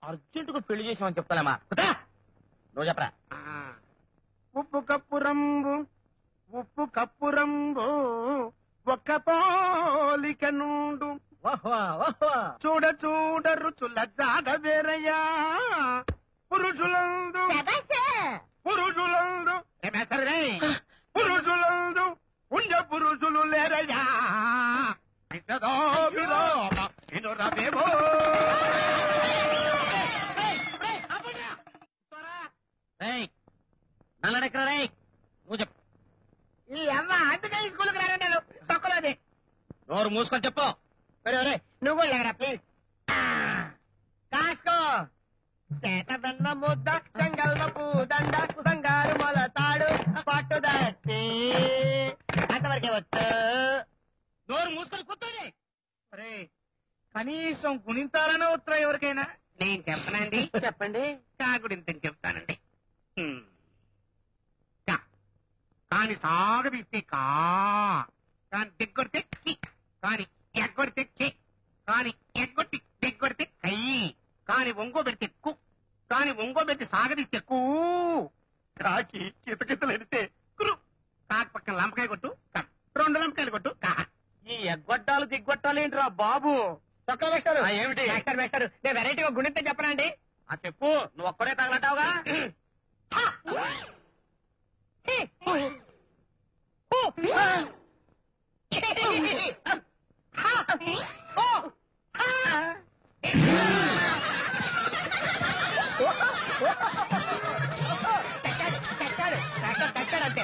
అర్జెంటుగా పెళ్లి చేసామని చెప్తాలేమా నువ్వు చెప్పరా. ఉప్పు కప్పు రంబు ఒక్క పోలిక నుండు చూడ రుచుల జాడ వేరయ్యా పురుషులందు పుణ్య పురుషులు లేరయ్యా నల్లడెక్కరా నువ్వు చెప్పు. ఈ అమ్మ అందుకే ఈ స్కూల్కి రాను నేను తొక్కలోది. నోరు మూసుకొని చెప్పు. నువ్వు కూడా లేరా ప్లీజ్. కాసుకో చేత వెన్న ముద్ద చెంగల్వ పూదండ బంగారు మొలతాడు పట్టుదట్టి అంతవరకే వచ్చు. నోరు మూసుకొని కూర్చోండి. కనీసం గుణింతాలనే ఉత్తరా ఎవరికైనా. నేను చెప్పనండి. చెప్పండి. కాకుడింతని చెప్తానండి. కాని సాగదీస్తే కాని దిగ్గొడితే కాని ఎగ్గొడితే కాని ఎగ్గొట్టి దిగ్గొడితే కయ్యి కాని ఒంగో పెడితే కాని ఒంగో పెట్టి సాగదీస్తే కాకి కితకితలు ఎడితే కురు కాకి పక్కన లంపకాయ కొట్టు 2 లంపకాయలు కొట్టు ఈ ఎగ్గొట్టాలు దిగ్గొట్టాలు ఏంట్రా బాబు. ఏమిటి వేస్తారు నేను వెరైటీగా గుణింతే చెప్పనా అండి. చెప్పు. నువ్వు ఒక్కడే తగలటావుగా. అంతే